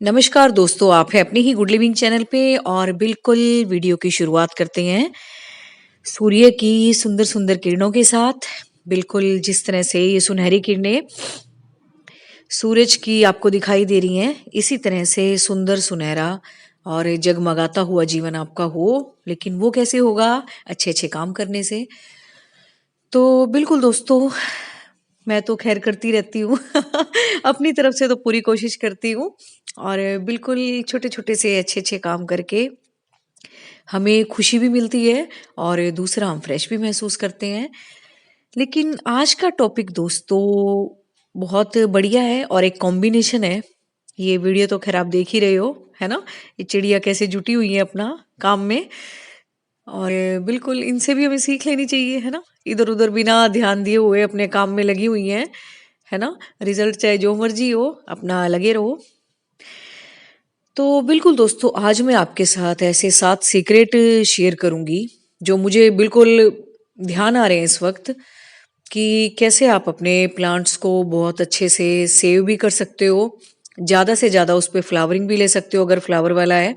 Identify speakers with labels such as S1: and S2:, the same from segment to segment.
S1: नमस्कार दोस्तों, आप हैं अपने ही गुड लिविंग चैनल पे और बिल्कुल वीडियो की शुरुआत करते हैं सूर्य की सुंदर सुंदर किरणों के साथ। बिल्कुल जिस तरह से ये सुनहरी किरणें सूरज की आपको दिखाई दे रही हैं, इसी तरह से सुंदर सुनहरा और जगमगाता हुआ जीवन आपका हो। लेकिन वो कैसे होगा? अच्छे अच्छे काम करने से। तो बिल्कुल दोस्तों, मैं तो खैर करती रहती हूँ अपनी तरफ से तो पूरी कोशिश करती हूँ और बिल्कुल छोटे-छोटे से अच्छे-अच्छे काम करके हमें खुशी भी मिलती है और दूसरा हम फ्रेश भी महसूस करते हैं। लेकिन आज का टॉपिक दोस्तों बहुत बढ़िया है और एक कॉम्बिनेशन है। ये वीडियो तो खैर आप देख ही रहे हो, है ना? ये चिड़िया कैसे जुटी हुई है अपना काम में और बिल्कुल इनसे भी हमें सीख लेनी चाहिए, है ना? इधर-उधर बिना ध्यान दिए हुए अपने काम में लगी हुई हैं, है ना? रिजल्ट चाहे जो मर्जी हो, अपना लगे रहो। तो बिल्कुल दोस्तों, आज मैं आपके साथ ऐसे 7 सीक्रेट शेयर करूँगी, जो मुझे बिल्कुल ध्यान आ रहे हैं इस वक़्त कि कैसे आप अपने प्लांट्स को बहुत अच्छे से सेव भी कर सकते हो। ज़्यादा से ज़्यादा उस पे फ्लावरिंग भी ले सकते हो अगर फ्लावर वाला है।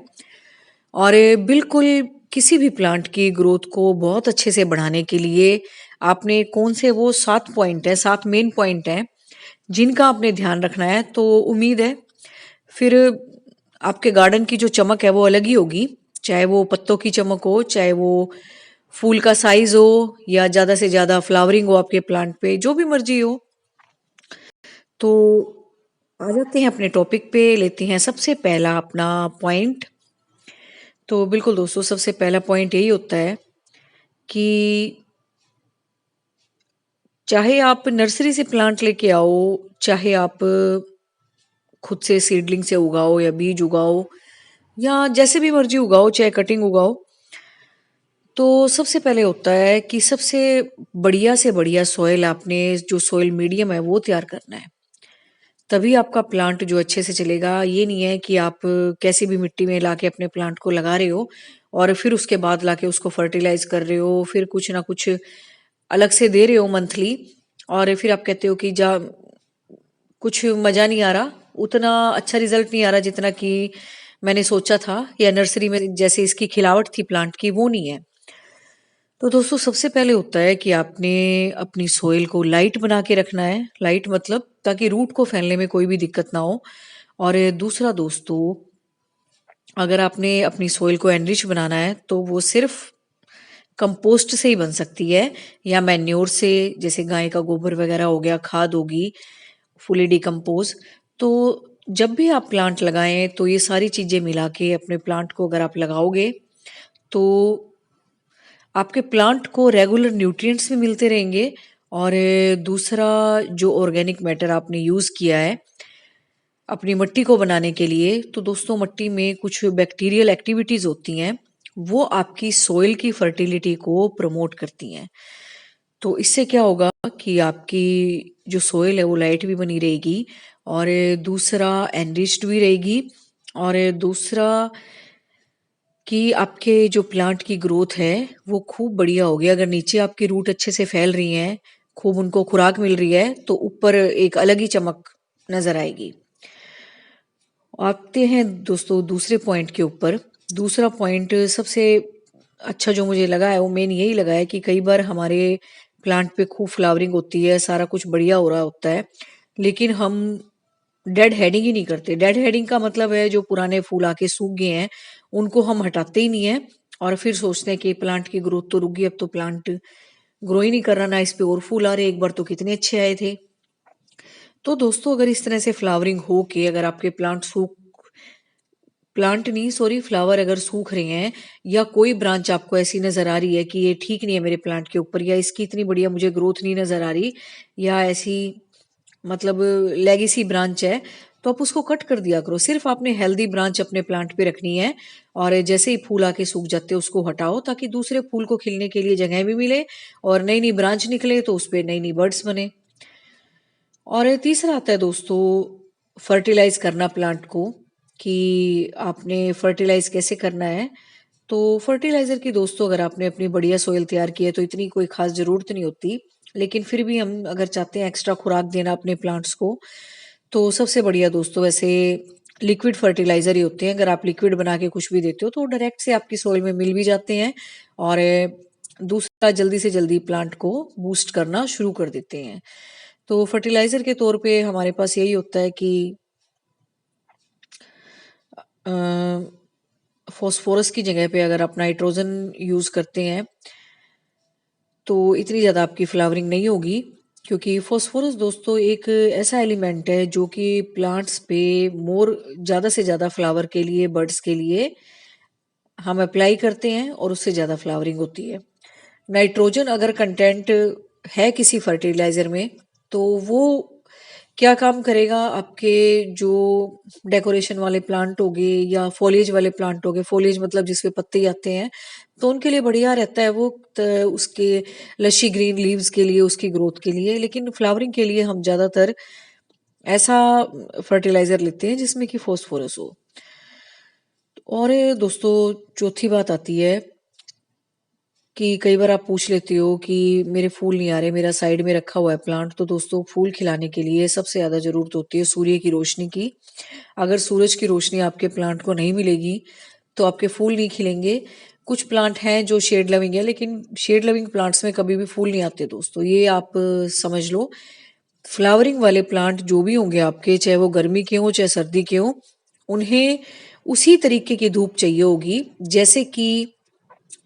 S1: और बिल्कुल किसी भी प्लांट की ग्रोथ को बहुत अच्छे से बढ़ाने के लिए आपने कौन से वो 7 पॉइंट हैं, 7 मेन पॉइंट हैं, जिनका आपने ध्यान रखना है। तो उम्मीद है फिर आपके गार्डन की जो चमक है वो अलग ही होगी। चाहे वो पत्तों की चमक हो, चाहे वो फूल का साइज़ हो या ज़्यादा से ज़्यादा फ्लावरिंग हो आपके प्लांट पे, जो भी मर्ज़ी हो। तो आ जाते हैं अपने टॉपिक पे, लेते हैं सबसे पहला अपना पॉइंट। तो बिल्कुल दोस्तों, सबसे पहला पॉइंट यही होता है कि चाहे आप नर्सरी से प्लांट लेके आओ, चाहे आप खुद से सीडलिंग से उगाओ या बीज उगाओ या जैसे भी मर्जी उगाओ, चाहे कटिंग उगाओ, तो सबसे पहले होता है कि सबसे बढ़िया से बढ़िया सॉइल आपने जो सॉइल मीडियम है वो तैयार करना है। तभी आपका प्लांट जो अच्छे से चलेगा। ये नहीं है कि आप कैसी भी मिट्टी में लाके अपने प्लांट को लगा रहे हो और फिर उसके बाद लाके उसको फर्टिलाइज कर रहे हो, फिर कुछ ना कुछ अलग से दे रहे हो मंथली और फिर आप कहते हो कि जा कुछ मजा नहीं आ रहा, उतना अच्छा रिजल्ट नहीं आ रहा जितना कि मैंने सोचा था या नर्सरी में जैसे इसकी खिलावट थी प्लांट की वो नहीं है। तो दोस्तों सबसे पहले होता है कि आपने अपनी सोइल को लाइट बना के रखना है। लाइट मतलब ताकि रूट को फैलने में कोई भी दिक्कत ना हो। और दूसरा दोस्तों, अगर आपने अपनी सोइल को एनरिच बनाना है तो वो सिर्फ कंपोस्ट से ही बन सकती है या मैन्योर से, जैसे गाय का गोबर वगैरह हो गया, खाद होगी, फुली डिकम्पोज। तो जब भी आप प्लांट लगाएं तो ये सारी चीजें मिला के अपने प्लांट को अगर आप लगाओगे तो आपके प्लांट को रेगुलर न्यूट्रिएंट्स भी मिलते रहेंगे। और दूसरा, जो ऑर्गेनिक मैटर आपने यूज किया है अपनी मिट्टी को बनाने के लिए, तो दोस्तों मट्टी में कुछ बैक्टीरियल एक्टिविटीज होती हैं, वो आपकी सॉइल की फर्टिलिटी को प्रमोट करती हैं। तो इससे क्या होगा कि आपकी जो सॉइल है वो लाइट भी बनी रहेगी और दूसरा एनरिच्ड भी रहेगी। और दूसरा कि आपके जो प्लांट की ग्रोथ है वो खूब बढ़िया होगी। अगर नीचे आपकी रूट अच्छे से फैल रही हैं, खूब उनको खुराक मिल रही है, तो ऊपर एक अलग ही चमक नजर आएगी। आते हैं दोस्तों दूसरे पॉइंट के ऊपर। दूसरा पॉइंट सबसे अच्छा जो मुझे लगा है वो मेन यही लगा है कि कई बार हमारे प्लांट पे खूब फ्लावरिंग होती है, सारा कुछ बढ़िया हो रहा होता है, लेकिन हम डेड हेडिंग ही नहीं करते। डेड हेडिंग का मतलब है जो पुराने फूल आके सूख गए हैं, उनको हम हटाते ही नहीं है और फिर सोचते हैं कि प्लांट की ग्रोथ तो रुक गई, अब तो प्लांट ग्रो ही नहीं कर रहा, ना इस पे और फूल आ रहे, एक बार तो कितने अच्छे आए थे। तो दोस्तों अगर इस तरह से फ्लावरिंग हो के अगर आपके प्लांट नहीं सॉरी फ्लावर अगर सूख रहे हैं या कोई ब्रांच आपको ऐसी नजर आ रही है कि ये ठीक नहीं है मेरे प्लांट के ऊपर, या इसकी इतनी बढ़िया मुझे ग्रोथ नहीं नजर आ रही, या ऐसी मतलब लेगेसी ब्रांच है, तो आप उसको कट कर दिया करो। सिर्फ आपने हेल्दी ब्रांच अपने प्लांट पे रखनी है और जैसे ही फूल आके सूख जाते हैं उसको हटाओ, ताकि दूसरे फूल को खिलने के लिए जगह भी मिले और नई नई ब्रांच निकले तो उस पे नई नई बर्ड्स बने। और तीसरा आता है दोस्तों फर्टिलाइज करना प्लांट को, कि आपने फर्टिलाइज कैसे करना है। तो फर्टिलाइजर की दोस्तों अगर आपने अपनी बढ़िया सोइल तैयार की है तो इतनी कोई खास जरूरत नहीं होती, लेकिन फिर भी हम अगर चाहते हैं एक्स्ट्रा खुराक देना अपने प्लांट्स को, तो सबसे बढ़िया दोस्तों वैसे लिक्विड फर्टिलाइजर ही होते हैं। अगर आप लिक्विड बना के कुछ भी देते हो तो डायरेक्ट से आपकी सोइल में मिल भी जाते हैं और दूसरा जल्दी से जल्दी प्लांट को बूस्ट करना शुरू कर देते हैं। तो फर्टिलाइजर के तौर पे हमारे पास यही होता है कि फॉस्फोरस की जगह पे अगर आप नाइट्रोजन यूज करते हैं तो इतनी ज़्यादा आपकी फ्लावरिंग नहीं होगी, क्योंकि फॉस्फोरस दोस्तों एक ऐसा एलिमेंट है जो कि प्लांट्स पे मोर ज़्यादा से ज़्यादा फ्लावर के लिए, बर्ड्स के लिए हम अप्लाई करते हैं और उससे ज़्यादा फ्लावरिंग होती है। नाइट्रोजन अगर कंटेंट है किसी फर्टिलाइजर में तो वो क्या काम करेगा, आपके जो डेकोरेशन वाले प्लांट हो गए या फॉलिएज वाले प्लांट हो गए, फॉलिएज मतलब जिसपे पत्ते आते हैं, तो उनके लिए बढ़िया रहता है वो उसके लशी ग्रीन लीव्स के लिए, उसकी ग्रोथ के लिए। लेकिन फ्लावरिंग के लिए हम ज्यादातर ऐसा फर्टिलाइजर लेते हैं जिसमें कि फॉस्फोरस हो। और दोस्तों चौथी बात आती है कि कई बार आप पूछ लेते हो कि मेरे फूल नहीं आ रहे, मेरा साइड में रखा हुआ है प्लांट। तो दोस्तों फूल खिलाने के लिए सबसे ज़्यादा ज़रूरत होती है सूर्य की रोशनी की। अगर सूरज की रोशनी आपके प्लांट को नहीं मिलेगी तो आपके फूल नहीं खिलेंगे। कुछ प्लांट हैं जो शेड लविंग है, लेकिन शेड लविंग प्लांट्स में कभी भी फूल नहीं आते दोस्तों, ये आप समझ लो। फ्लावरिंग वाले प्लांट जो भी होंगे आपके, चाहे वो गर्मी के हों चाहे सर्दी के हों, उन्हें उसी तरीके की धूप चाहिए होगी जैसे कि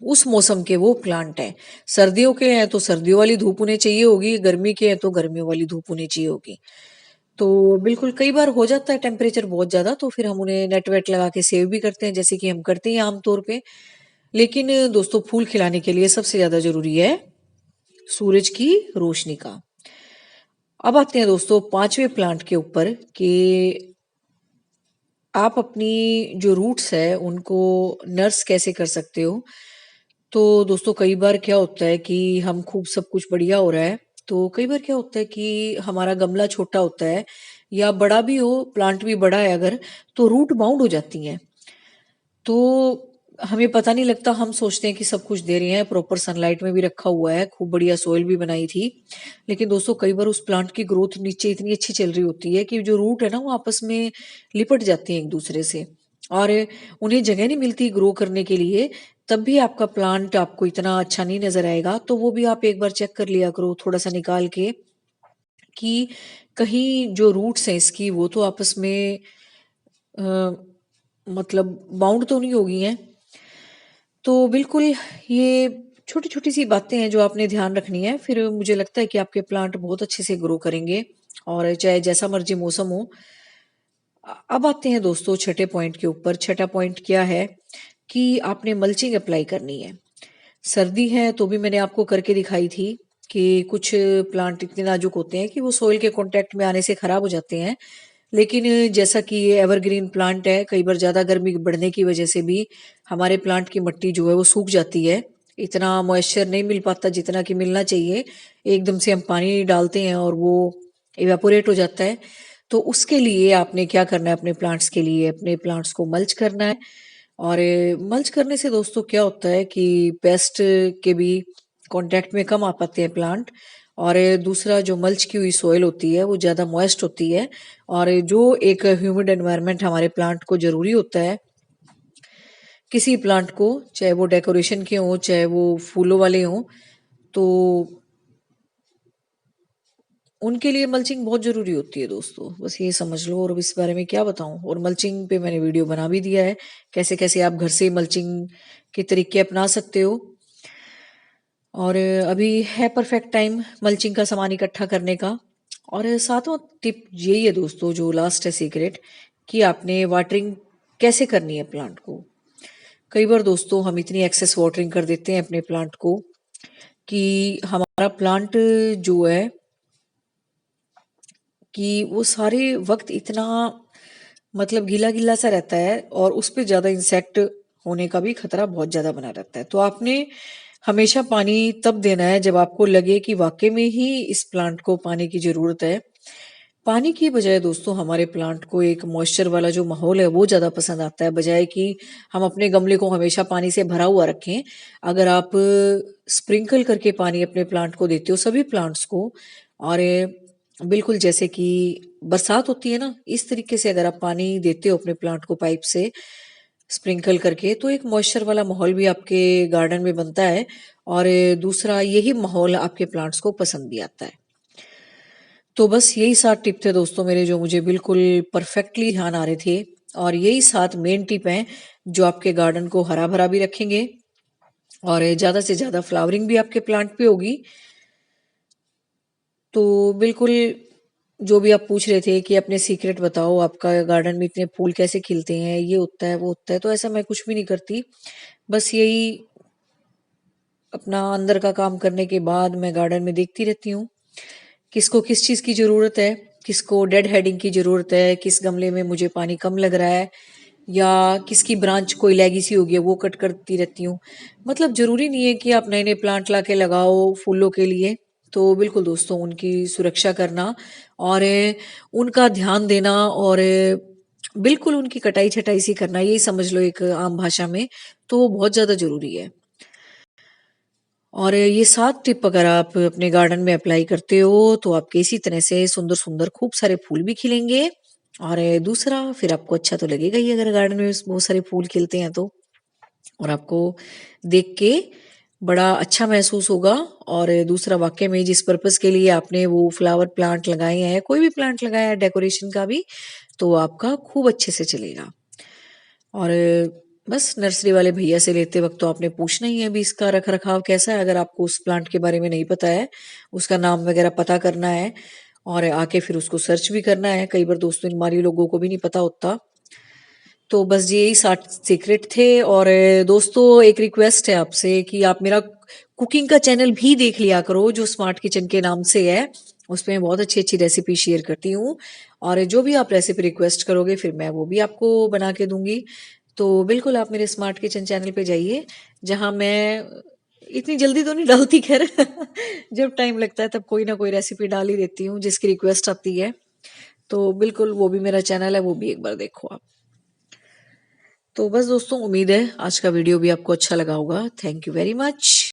S1: उस मौसम के वो प्लांट हैं। सर्दियों के हैं तो सर्दियों वाली धूप उन्हें चाहिए होगी, गर्मी के हैं तो गर्मियों वाली धूप उन्हें चाहिए होगी। तो बिल्कुल कई बार हो जाता है टेम्परेचर बहुत ज्यादा, तो फिर हम उन्हें नेट वेट लगा के सेव भी करते हैं, जैसे कि हम करते हैं आमतौर पे। लेकिन दोस्तों फूल खिलाने के लिए सबसे ज्यादा जरूरी है सूरज की रोशनी का। अब आते हैं दोस्तों पांचवें प्लांट के ऊपर कि आप अपनी जो रूट्स है उनको नर्स कैसे कर सकते हो। तो दोस्तों कई बार क्या होता है कि हम खूब सब कुछ बढ़िया हो रहा है, तो कई बार क्या होता है कि हमारा गमला छोटा होता है या बड़ा भी हो, प्लांट भी बड़ा है अगर, तो रूट बाउंड हो जाती हैं। तो हमें पता नहीं लगता, हम सोचते हैं कि सब कुछ दे रहे हैं, प्रॉपर सनलाइट में भी रखा हुआ है, खूब बढ़िया सोइल भी बनाई थी। लेकिन दोस्तों कई बार उस प्लांट की ग्रोथ नीचे इतनी अच्छी चल रही होती है कि जो रूट है ना वो आपस में लिपट जाती हैं एक दूसरे से और उन्हें जगह नहीं मिलती ग्रो करने के लिए। तब भी आपका प्लांट आपको इतना अच्छा नहीं नजर आएगा। तो वो भी आप एक बार चेक कर लिया करो थोड़ा सा निकाल के कि कहीं जो रूट्स हैं इसकी वो तो आपस में अ, मतलब बाउंड तो नहीं होगी हैं। तो बिल्कुल ये छोटी छोटी सी बातें हैं जो आपने ध्यान रखनी है, फिर मुझे लगता है कि आपके प्लांट बहुत अच्छे से ग्रो करेंगे और चाहे जैसा मर्जी मौसम हो। अब आते हैं दोस्तों छठे पॉइंट के ऊपर। छठा पॉइंट क्या है कि आपने मल्चिंग अप्लाई करनी है। सर्दी है तो भी मैंने आपको करके दिखाई थी कि कुछ प्लांट इतने नाजुक होते हैं कि वो सोइल के कांटेक्ट में आने से खराब हो जाते हैं। लेकिन जैसा कि ये एवरग्रीन प्लांट है, कई बार ज्यादा गर्मी बढ़ने की वजह से भी हमारे प्लांट की मिट्टी जो है वो सूख जाती है, इतना मॉइस्चर नहीं मिल पाता जितना कि मिलना चाहिए। एकदम से हम पानी डालते हैं और वो इवेपोरेट हो जाता है। तो उसके लिए आपने क्या करना है, अपने प्लांट्स के लिए अपने प्लांट्स को मल्च करना है। और मल्च करने से दोस्तों क्या होता है कि पेस्ट के भी कांटेक्ट में कम आ पाते हैं प्लांट। और दूसरा जो मल्च की हुई सॉइल होती है वो ज़्यादा मॉइस्ट होती है, और जो एक ह्यूमिड एनवायरनमेंट हमारे प्लांट को ज़रूरी होता है, किसी प्लांट को, चाहे वो डेकोरेशन के हों चाहे वो फूलों वाले हों, तो उनके लिए मल्चिंग बहुत ज़रूरी होती है दोस्तों। बस ये समझ लो, और अब इस बारे में क्या बताऊं। और मल्चिंग पे मैंने वीडियो बना भी दिया है, कैसे कैसे आप घर से मल्चिंग के तरीके अपना सकते हो। और अभी है परफेक्ट टाइम मल्चिंग का सामान इकट्ठा करने का। और सातवां टिप यही है दोस्तों, जो लास्ट है सीक्रेट, कि आपने वाटरिंग कैसे करनी है प्लांट को। कई बार दोस्तों हम इतनी एक्सेस वाटरिंग कर देते हैं अपने प्लांट को कि हमारा प्लांट जो है कि वो सारे वक्त इतना मतलब गीला गीला सा रहता है और उस पे ज्यादा इंसेक्ट होने का भी खतरा बहुत ज्यादा बना रहता है। तो आपने हमेशा पानी तब देना है जब आपको लगे कि वाकई में ही इस प्लांट को पानी की जरूरत है। पानी की बजाय दोस्तों हमारे प्लांट को एक मॉइस्चर वाला जो माहौल है वो ज्यादा पसंद आता है, बजाय कि हम अपने गमले को हमेशा पानी से भरा हुआ रखें। अगर आप स्प्रिंकल करके पानी अपने प्लांट को देते हो, सभी प्लांट्स को, और बिल्कुल जैसे कि बरसात होती है ना, इस तरीके से अगर आप पानी देते हो अपने प्लांट को पाइप से स्प्रिंकल करके, तो एक मॉइस्चर वाला माहौल भी आपके गार्डन में बनता है। और दूसरा यही माहौल आपके प्लांट्स को पसंद भी आता है। तो बस यही 7 टिप थे दोस्तों मेरे, जो मुझे बिल्कुल परफेक्टली ध्यान आ रहे थे। और यही 7 मेन टिप हैं जो आपके गार्डन को हरा भरा भी रखेंगे और ज्यादा से ज्यादा फ्लावरिंग भी आपके प्लांट पे होगी। तो बिल्कुल, जो भी आप पूछ रहे थे कि अपने सीक्रेट बताओ, आपका गार्डन में इतने फूल कैसे खिलते हैं, ये होता है वो होता है, तो ऐसा मैं कुछ भी नहीं करती। बस यही अपना अंदर का काम करने के बाद मैं गार्डन में देखती रहती हूँ किसको किस चीज की जरूरत है, किसको डेड हेडिंग की जरूरत है, किस गमले में मुझे पानी कम लग रहा है, या किसकी ब्रांच कोई लैगी सी हो गई है वो कट करती रहती हूँ। मतलब जरूरी नहीं है कि आप नए नए प्लांट ला के लगाओ फूलों के लिए। तो बिल्कुल दोस्तों, उनकी सुरक्षा करना और उनका ध्यान देना और बिल्कुल उनकी कटाई छटाई सी करना, यही समझ लो एक आम भाषा में, तो वो बहुत ज्यादा जरूरी है। और ये 7 टिप अगर आप अपने गार्डन में अप्लाई करते हो तो आपके इसी तरह से सुंदर सुंदर खूब सारे फूल भी खिलेंगे। और दूसरा, फिर आपको अच्छा तो लगेगा ही अगर गार्डन में बहुत सारे फूल खिलते हैं तो। और आपको देख के बड़ा अच्छा महसूस होगा। और दूसरा, वाकई में जिस पर्पस के लिए आपने वो फ्लावर प्लांट लगाए हैं, कोई भी प्लांट लगाया है डेकोरेशन का भी, तो आपका खूब अच्छे से चलेगा। और बस नर्सरी वाले भैया से लेते वक्त तो आपने पूछना ही है भी इसका रख रखाव कैसा है। अगर आपको उस प्लांट के बारे में नहीं पता है, उसका नाम वगैरह पता करना है और आके फिर उसको सर्च भी करना है। कई बार दोस्तों हमारी लोगों को भी नहीं पता होता। तो बस यही 7 सीक्रेट थे। और दोस्तों, एक रिक्वेस्ट है आपसे कि आप मेरा कुकिंग का चैनल भी देख लिया करो, जो स्मार्ट किचन के नाम से है। उसपे मैं बहुत अच्छी अच्छी रेसिपी शेयर करती हूँ। और जो भी आप रेसिपी रिक्वेस्ट करोगे फिर मैं वो भी आपको बना के दूंगी। तो बिल्कुल आप मेरे स्मार्ट किचन चैनल पे जाइए, जहां मैं इतनी जल्दी तो नहीं डालती खैर जब टाइम लगता है तब कोई ना कोई रेसिपी डाल ही देती हूँ जिसकी रिक्वेस्ट आती है। तो बिल्कुल वो भी मेरा चैनल है, वो भी एक बार देखो आप। तो बस दोस्तों, उम्मीद है आज का वीडियो भी आपको अच्छा लगा होगा। Thank you very much.